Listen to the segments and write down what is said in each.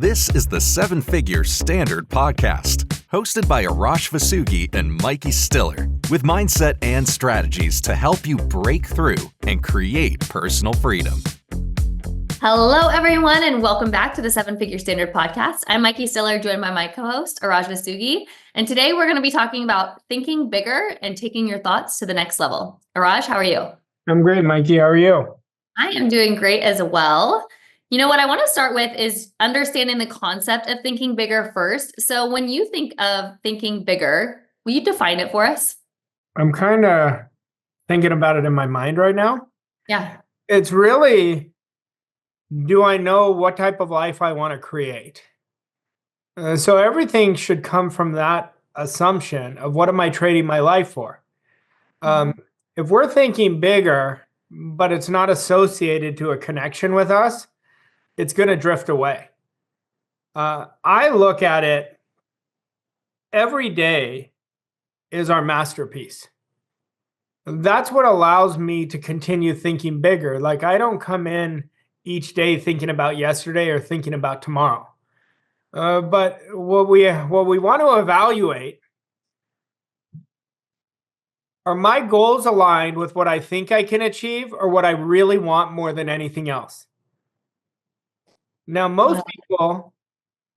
This is the Seven Figure Standard Podcast, hosted by Arash Vasugi and Mikey Stiller, with mindset and strategies to help you break through and create personal freedom. Hello, everyone, and welcome back to the Seven Figure Standard Podcast. I'm Mikey Stiller, joined by my co-host, Arash Vasugi. And today we're going to be talking about thinking bigger and taking your thoughts to the next level. Arash, how are you? I'm great, Mikey. How are you? I am doing great as well. You know, what I want to start with is understanding the concept of thinking bigger first. So when you think of thinking bigger, will you define it for us? I'm kind of thinking about it in my mind right now. Yeah. It's really, do I know what type of life I want to create? So everything should come from that assumption of what am I trading my life for? If we're thinking bigger, but it's not associated to a connection with us, it's going to drift away. I look at it, every day is our masterpiece. That's what allows me to continue thinking bigger. Like, I don't come in each day thinking about yesterday or thinking about tomorrow. But what we want to evaluate, are my goals aligned with what I think I can achieve or what I really want more than anything else? Now, most people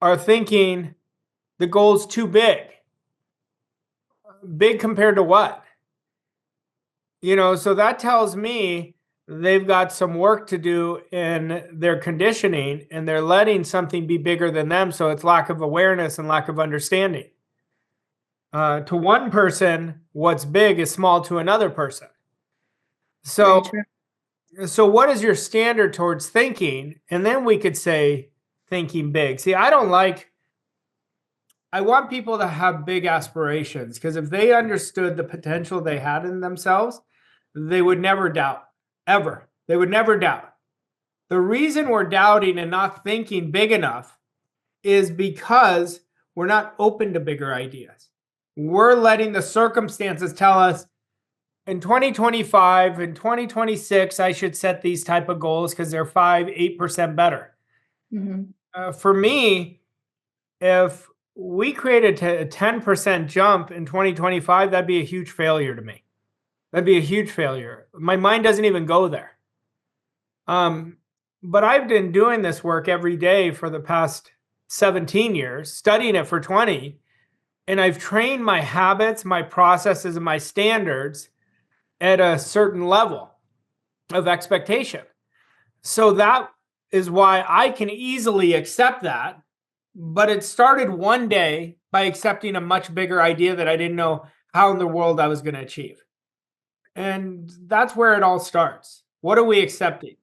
are thinking the goal's too big. Big compared to what? You know, so that tells me they've got some work to do in their conditioning and they're letting something be bigger than them. So it's lack of awareness and lack of understanding. To one person, what's big is small to another person. So what is your standard towards thinking? And then we could say thinking big. See, I want people to have big aspirations, because if they understood the potential they had in themselves, they would never doubt, ever. They would never doubt. The reason we're doubting and not thinking big enough is because we're not open to bigger ideas. We're letting the circumstances tell us, in 2025 and 2026, I should set these type of goals because they're 5-8% better. For me, if we created a 10% jump in 2025, that'd be a huge failure to me. That'd be a huge failure. My mind doesn't even go there. But I've been doing this work every day for the past 17 years, studying it for 20, and I've trained my habits, my processes, and my standards at a certain level of expectation. So that is why I can easily accept that. But it started one day by accepting a much bigger idea that I didn't know how in the world I was going to achieve. And that's where it all starts. What are we accepting?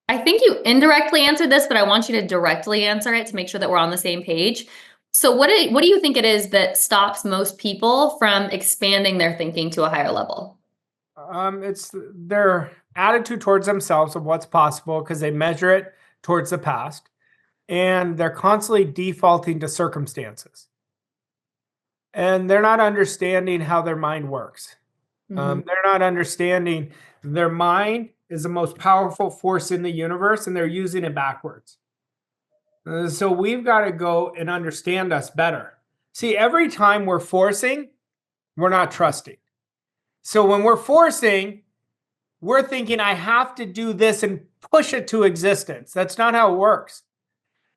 I think you indirectly answered this, but I want you to directly answer it to make sure that we're on the same page. So what do you think it is that stops most people from expanding their thinking to a higher level? It's their attitude towards themselves of what's possible, because they measure it towards the past, and they're constantly defaulting to circumstances, and they're not understanding how their mind works. They're not understanding their mind is the most powerful force in the universe, and they're using it backwards. So we've got to go and understand us better. See, every time we're forcing, we're not trusting. So when we're forcing, we're thinking, I have to do this and push it to existence. That's not how it works.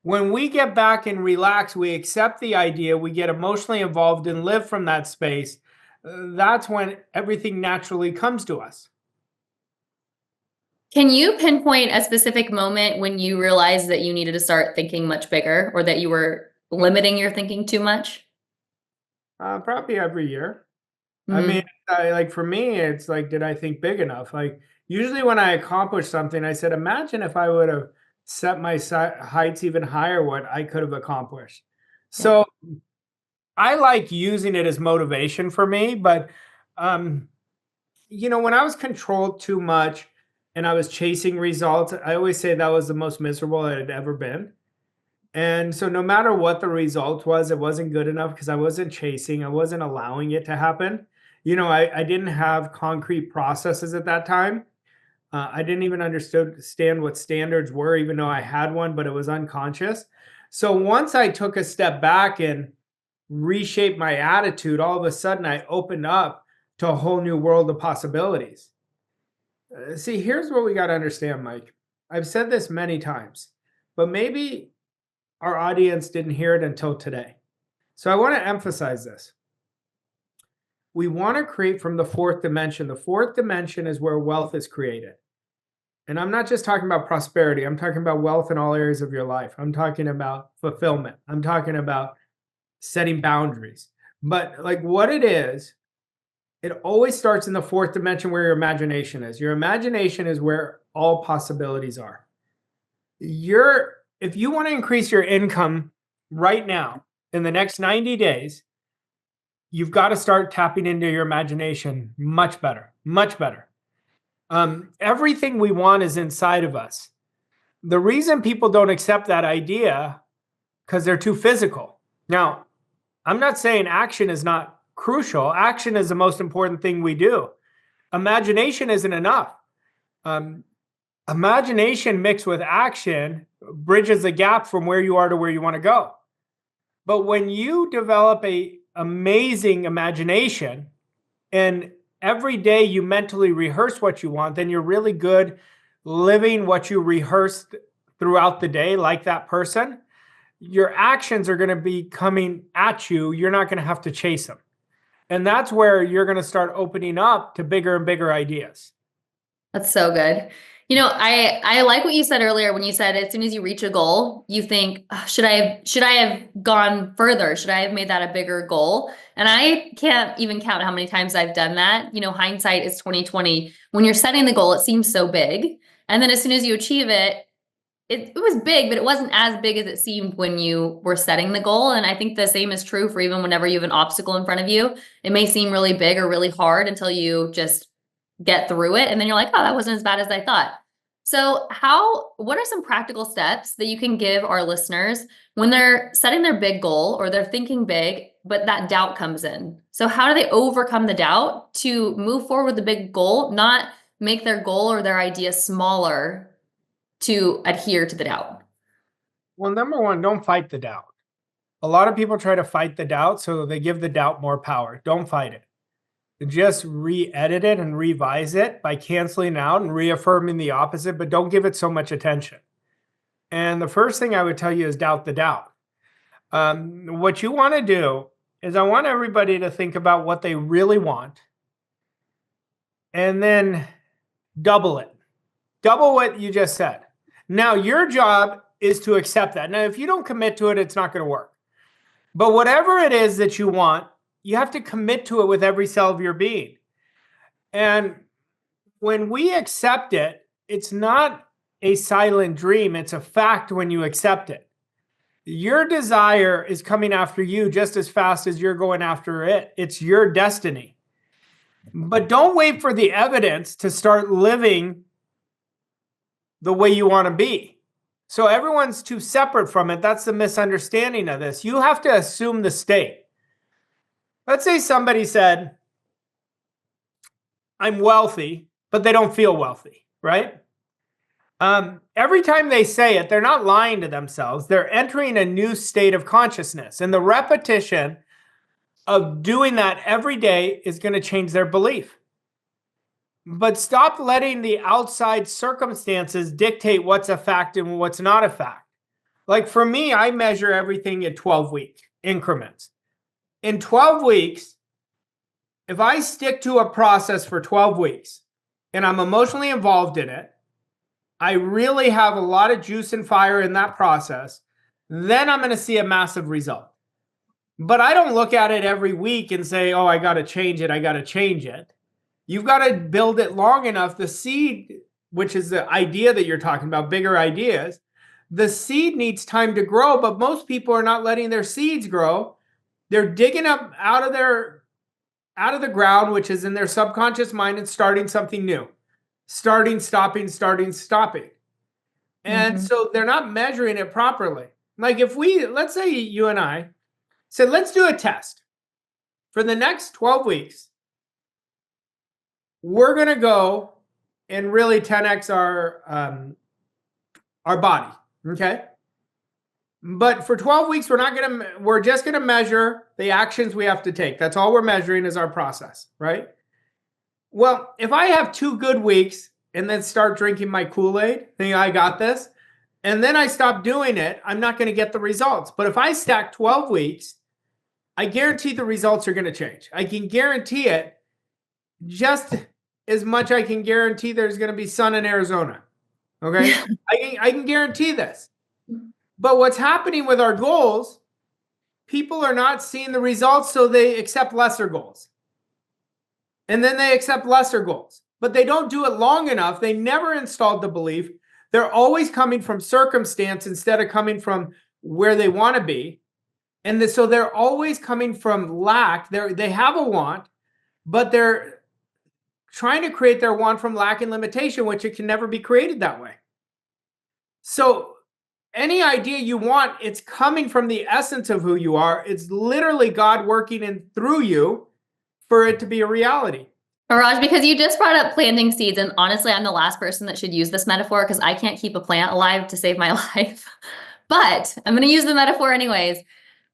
When we get back and relax, we accept the idea, we get emotionally involved and live from that space. That's when everything naturally comes to us. Can you pinpoint a specific moment when you realized that you needed to start thinking much bigger, or that you were limiting your thinking too much? Probably every year. I mean, like for me, it's like, did I think big enough? Like, usually when I accomplish something, I said, imagine if I would have set my heights even higher, what I could have accomplished. So I like using it as motivation for me. But, you know, when I was controlled too much and I was chasing results, I always say that was the most miserable I had ever been. And so no matter what the result was, it wasn't good enough because I wasn't chasing. I wasn't allowing it to happen. You know, I didn't have concrete processes at that time. I didn't even understand what standards were, even though I had one, but it was unconscious. So once I took a step back and reshaped my attitude, all of a sudden I opened up to a whole new world of possibilities. See, here's what we got to understand, Mike. I've said this many times, but maybe our audience didn't hear it until today. So I want to emphasize this. We want to create from the fourth dimension. The fourth dimension is where wealth is created. And I'm not just talking about prosperity. I'm talking about wealth in all areas of your life. I'm talking about fulfillment. I'm talking about setting boundaries. But like what it is, it always starts in the fourth dimension where your imagination is. Your imagination is where all possibilities are. If you want to increase your income right now in the next 90 days, you've got to start tapping into your imagination much better, much better. Everything we want is inside of us. The reason people don't accept that idea because they're too physical. Now, I'm not saying action is not crucial. Action is the most important thing we do. Imagination isn't enough. Imagination mixed with action bridges the gap from where you are to where you want to go. But when you develop a amazing imagination and every day you mentally rehearse what you want, then you're really good living what you rehearsed throughout the day, like that person. Your actions are going to be coming at you. You're not going to have to chase them. And that's where you're going to start opening up to bigger and bigger ideas. That's so good. I like what you said earlier when you said as soon as you reach a goal, you think, "Oh, should I have gone further? Should I have made that a bigger goal?" And I can't even count how many times I've done that. Hindsight is 2020. When you're setting the goal, it seems so big. And then as soon as you achieve it, it was big, but it wasn't as big as it seemed when you were setting the goal. And I think the same is true for even whenever you have an obstacle in front of you. It may seem really big or really hard until you just get through it. And then you're like, oh, that wasn't as bad as I thought. So what are some practical steps that you can give our listeners when they're setting their big goal or they're thinking big, but that doubt comes in? So how do they overcome the doubt to move forward with the big goal, not make their goal or their idea smaller to adhere to the doubt? Well, number one, don't fight the doubt. A lot of people try to fight the doubt, so they give the doubt more power. Don't fight it. Just re-edit it and revise it by canceling out and reaffirming the opposite, but don't give it so much attention. And the first thing I would tell you is doubt the doubt. What you want to do is I want everybody to think about what they really want and then double it. Double what you just said. Now, your job is to accept that. Now, if you don't commit to it, it's not going to work. But whatever it is that you want, you have to commit to it with every cell of your being. And when we accept it, it's not a silent dream. It's a fact when you accept it. Your desire is coming after you just as fast as you're going after it. It's your destiny. But don't wait for the evidence to start living the way you want to be. So everyone's too separate from it. That's the misunderstanding of this. You have to assume the state. Let's say somebody said, I'm wealthy, but they don't feel wealthy, right? Every time they say it, they're not lying to themselves. They're entering a new state of consciousness. And the repetition of doing that every day is going to change their belief. But stop letting the outside circumstances dictate what's a fact and what's not a fact. Like for me, I measure everything in 12-week increments. In 12 weeks, if I stick to a process for 12 weeks and I'm emotionally involved in it, I really have a lot of juice and fire in that process, then I'm going to see a massive result. But I don't look at it every week and say, oh, I got to change it. I got to change it. You've got to build it long enough. The seed, which is the idea that you're talking about, bigger ideas, the seed needs time to grow, but most people are not letting their seeds grow. They're digging up out of the ground, which is in their subconscious mind, and starting something new. Starting, stopping. And so they're not measuring it properly. Like if let's say you and I said, let's do a test. For the next 12 weeks, we're going to go and really 10x our body. Okay. But for 12 weeks, we're just going to measure the actions we have to take. That's all we're measuring is our process, right? Well, if I have 2 good weeks and then start drinking my Kool-Aid, thinking I got this, and then I stop doing it, I'm not going to get the results. But if I stack 12 weeks, I guarantee the results are going to change. I can guarantee it just as much I can guarantee there's going to be sun in Arizona. Okay? I can guarantee this. But what's happening with our goals, people are not seeing the results, so they accept lesser goals. And then they accept lesser goals. But they don't do it long enough. They never installed the belief. They're always coming from circumstance instead of coming from where they want to be. And so they're always coming from lack. They have a want, but they're trying to create their want from lack and limitation, which it can never be created that way. So any idea you want, it's coming from the essence of who you are. It's literally God working in through you for it to be a reality. Raj, because you just brought up planting seeds, and honestly, I'm the last person that should use this metaphor because I can't keep a plant alive to save my life. But I'm going to use the metaphor anyways.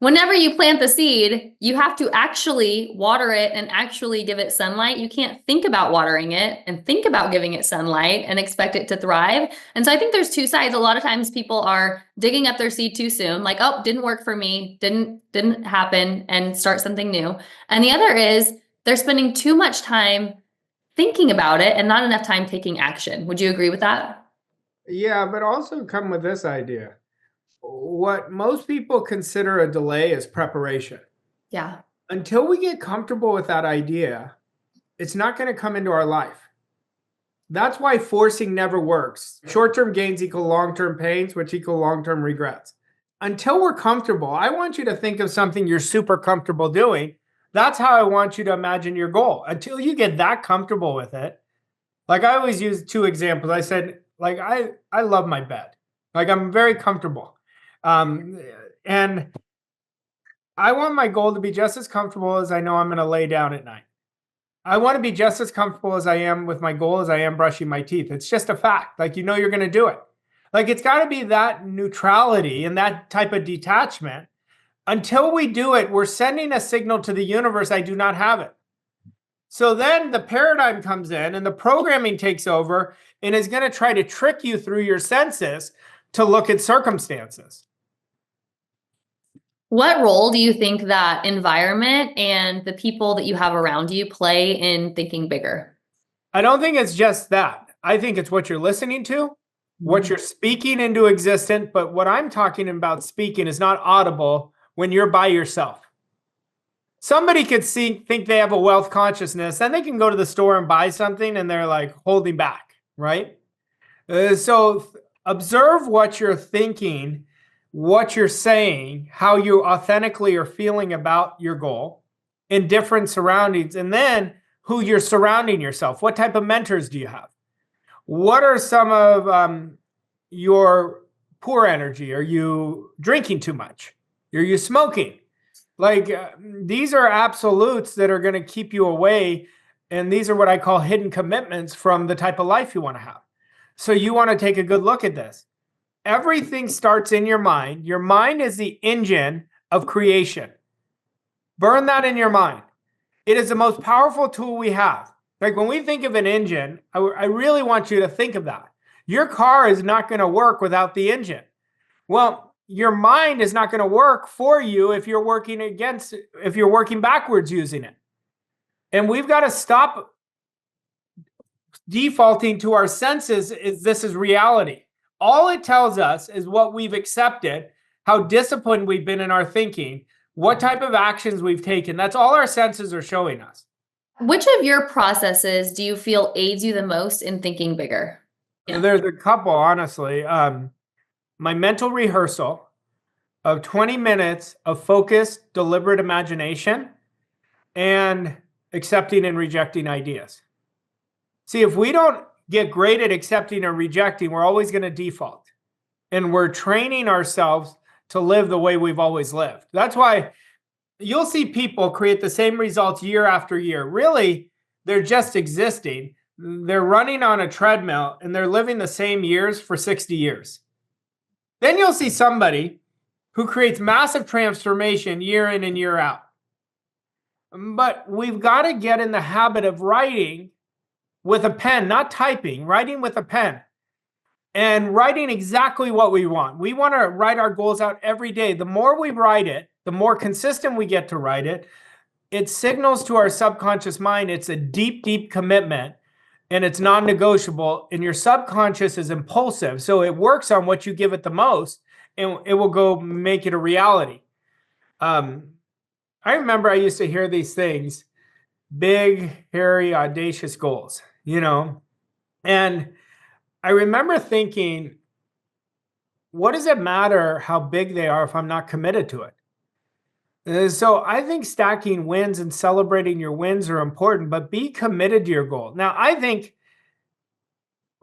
Whenever you plant the seed, you have to actually water it and actually give it sunlight. You can't think about watering it and think about giving it sunlight and expect it to thrive. And so I think there's two sides. A lot of times people are digging up their seed too soon, like, oh, didn't work for me, didn't happen, and start something new. And the other is they're spending too much time thinking about it and not enough time taking action. Would you agree with that? Yeah, but also come with this idea. What most people consider a delay is preparation. Yeah. Until we get comfortable with that idea, it's not going to come into our life. That's why forcing never works. Short-term gains equal long-term pains, which equal long-term regrets. Until we're comfortable, I want you to think of something you're super comfortable doing. That's how I want you to imagine your goal. Until you get that comfortable with it. Like I always use 2 examples. I said, like, I love my bed. Like I'm very comfortable. And I want my goal to be just as comfortable as I know I'm going to lay down at night. I want to be just as comfortable as I am with my goal as I am brushing my teeth. It's just a fact. Like, you're going to do it. Like, it's got to be that neutrality and that type of detachment. Until we do it, we're sending a signal to the universe, I do not have it. So then the paradigm comes in and the programming takes over and is going to try to trick you through your senses to look at circumstances. What role do you think that environment and the people that you have around you play in thinking bigger? I don't think it's just that. I think it's what you're listening to, what you're speaking into existence. But what I'm talking about speaking is not audible when you're by yourself. Somebody could think they have a wealth consciousness, and they can go to the store and buy something and they're like holding back, right? So observe what you're thinking, what you're saying, how you authentically are feeling about your goal in different surroundings, and then who you're surrounding yourself. What type of mentors do you have? What are some of your poor energy? Are you drinking too much? Are you smoking? Like these are absolutes that are going to keep you away. And these are what I call hidden commitments from the type of life you want to have. So you want to take a good look at this. Everything starts in your mind. Your mind is the engine of creation. Burn that in your mind. It is the most powerful tool we have. Like when we think of an engine, I really want you to think of that. Your car is not going to work without the engine. Well, your mind is not going to work for you if you're working backwards using it. And we've got to stop defaulting to our senses. This is reality. All it tells us is what we've accepted, how disciplined we've been in our thinking, what type of actions we've taken. That's all our senses are showing us. Which of your processes do you feel aids you the most in thinking bigger? Yeah. There's a couple, honestly. My mental rehearsal of 20 minutes of focused, deliberate imagination and accepting and rejecting ideas. See, if we don't get great at accepting or rejecting, we're always going to default. And we're training ourselves to live the way we've always lived. That's why you'll see people create the same results year after year. Really, they're just existing. they're running on a treadmill and they're living the same years for 60 years. Then you'll see somebody who creates massive transformation year in and year out. But we've got to get in the habit of writing with a pen, not typing, writing with a pen and writing exactly what we want. We want to write our goals out every day. The more we write it, the more consistent we get to write it. It signals to our subconscious mind it's a deep, deep commitment and it's non-negotiable. And your subconscious is impulsive. So it works on what you give it the most and it will go make it a reality. I remember I used to hear these things, big, hairy, audacious goals, and I remember thinking, what does it matter how big they are if I'm not committed to it? So I think stacking wins and celebrating your wins are important, but be committed to your goal. Now, I think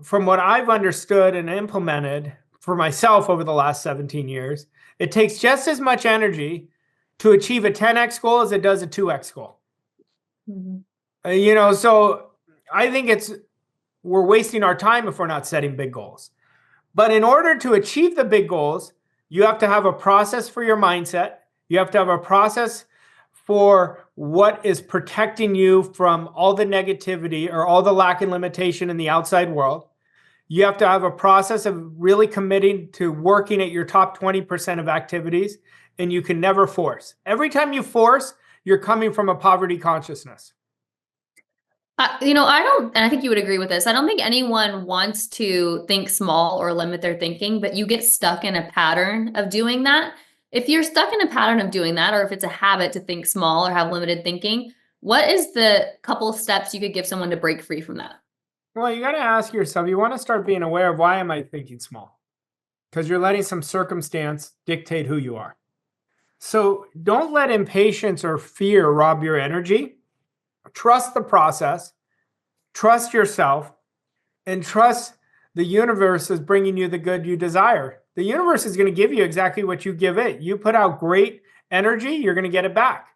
from what I've understood and implemented for myself over the last 17 years, it takes just as much energy to achieve a 10x goal as it does a 2x goal. Mm-hmm. So I think we're wasting our time if we're not setting big goals. But in order to achieve the big goals, you have to have a process for your mindset. You have to have a process for what is protecting you from all the negativity or all the lack and limitation in the outside world. You have to have a process of really committing to working at your top 20% of activities, and you can never force. Every time you force, you're coming from a poverty consciousness. And I think you would agree with this. I don't think anyone wants to think small or limit their thinking, but you get stuck in a pattern of doing that. If you're stuck in a pattern of doing that, or if it's a habit to think small or have limited thinking, what is the couple of steps you could give someone to break free from that? Well, you got to ask yourself, you want to start being aware of why am I thinking small? Because you're letting some circumstance dictate who you are. So don't let impatience or fear rob your energy. Trust the process, trust yourself, and trust the universe is bringing you the good you desire. The universe is going to give you exactly what you give it. You put out great energy, you're going to get it back.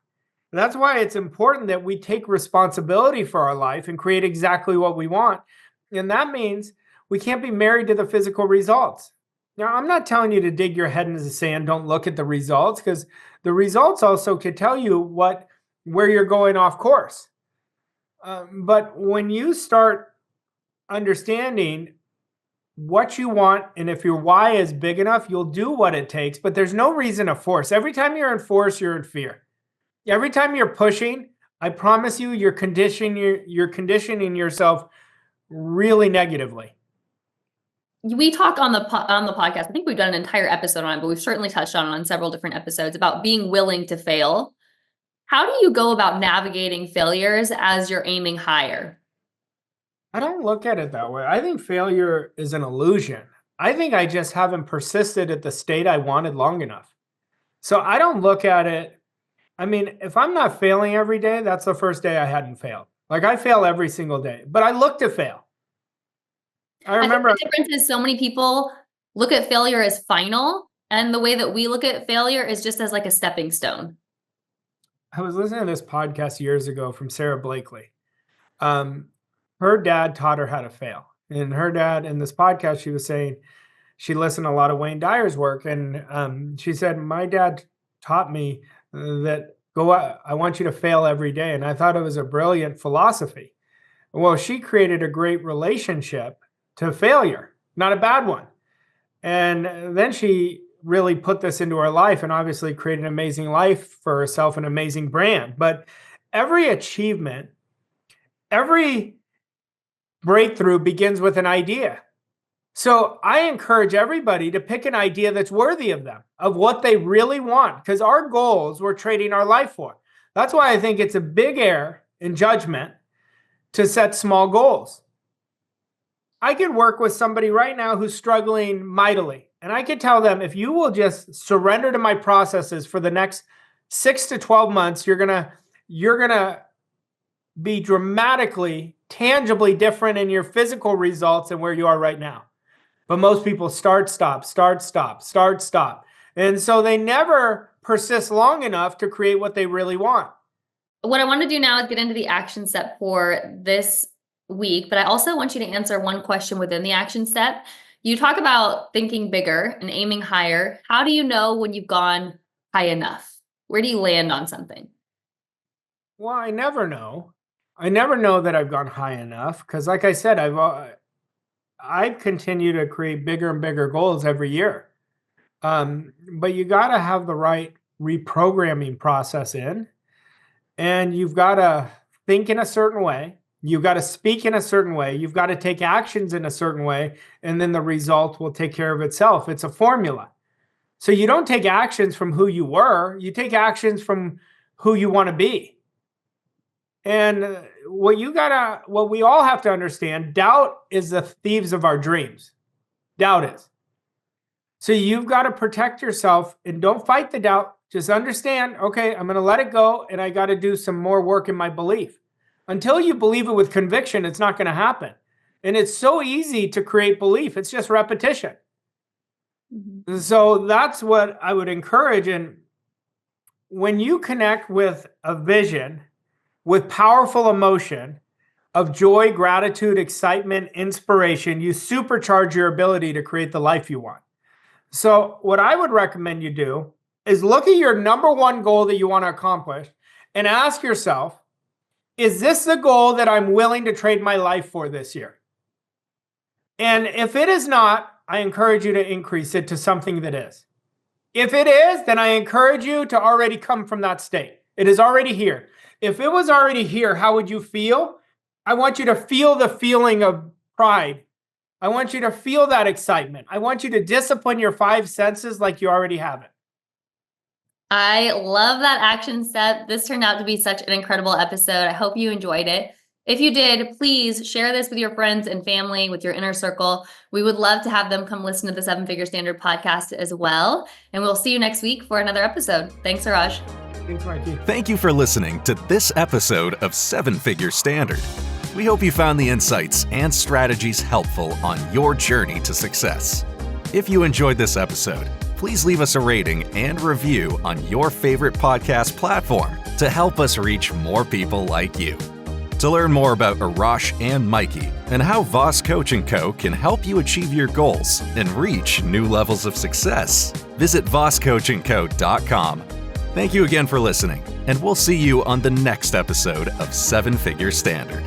And that's why it's important that we take responsibility for our life and create exactly what we want. And that means we can't be married to the physical results. Now, I'm not telling you to dig your head into the sand, don't look at the results, because the results also could tell you where you're going off course. But when you start understanding what you want, and if your why is big enough, you'll do what it takes, but there's no reason to force. Every time you're in force, you're in fear. Every time you're pushing, I promise you, you're conditioning yourself really negatively. We talk on the podcast. I think we've done an entire episode on it, but we've certainly touched on several different episodes about being willing to fail. How do you go about navigating failures as you're aiming higher? I don't look at it that way. I think failure is an illusion. I think I just haven't persisted at the state I wanted long enough. So I don't look at it. I mean, if I'm not failing every day, that's the first day I hadn't failed. Like I fail every single day, but I look to fail. I remember the difference is so many people look at failure as final, and the way that we look at failure is just as like a stepping stone. I was listening to this podcast years ago from Sarah Blakely. Her dad taught her how to fail. And her dad, in this podcast, she was saying she listened to a lot of Wayne Dyer's work. And she said, my dad taught me that I want you to fail every day. And I thought it was a brilliant philosophy. Well, she created a great relationship to failure, not a bad one. And then she really put this into her life and obviously created an amazing life for herself, an amazing brand. But every achievement, every breakthrough begins with an idea. So I encourage everybody to pick an idea that's worthy of them, of what they really want, because our goals we're trading our life for. That's why I think it's a big error in judgment to set small goals. I could work with somebody right now who's struggling mightily. And I could tell them, if you will just surrender to my processes for the next 6 to 12 months, you're gonna be dramatically, tangibly different in your physical results than where you are right now. But most people start, stop, start, stop, start, stop. And so they never persist long enough to create what they really want. What I want to do now is get into the action step for this week, but I also want you to answer one question within the action step. You talk about thinking bigger and aiming higher. How do you know when you've gone high enough? Where do you land on something? Well, I never know. I never know that I've gone high enough because, like I said, I continue to create bigger and bigger goals every year. But you got to have the right reprogramming process in, and you've got to think in a certain way. You've got to speak in a certain way. You've got to take actions in a certain way, and then the result will take care of itself. It's a formula. So you don't take actions from who you were, you take actions from who you want to be. And what we all have to understand, doubt is the thieves of our dreams. Doubt is. So you've got to protect yourself and don't fight the doubt. Just understand, okay, I'm going to let it go and I got to do some more work in my belief. Until you believe it with conviction, it's not going to happen. And it's so easy to create belief. It's just repetition. Mm-hmm. So that's what I would encourage. And when you connect with a vision, with powerful emotion of joy, gratitude, excitement, inspiration, you supercharge your ability to create the life you want. So what I would recommend you do is look at your number one goal that you want to accomplish and ask yourself, is this the goal that I'm willing to trade my life for this year? And if it is not, I encourage you to increase it to something that is. If it is, then I encourage you to already come from that state. It is already here. If it was already here, how would you feel? I want you to feel the feeling of pride. I want you to feel that excitement. I want you to discipline your 5 senses like you already have it. I love that action step. This turned out to be such an incredible episode. I hope you enjoyed it. If you did, please share this with your friends and family, with your inner circle. We would love to have them come listen to the 7 Figure Standard podcast as well. And we'll see you next week for another episode. Thanks, Raj. Thanks, Mikey. Thank you for listening to this episode of 7 Figure Standard. We hope you found the insights and strategies helpful on your journey to success. If you enjoyed this episode, please leave us a rating and review on your favorite podcast platform to help us reach more people like you. To learn more about Arash and Mikey and how Voss Coach & Co. can help you achieve your goals and reach new levels of success, visit vosscoachandco.com. Thank you again for listening, and we'll see you on the next episode of 7 Figure Standard.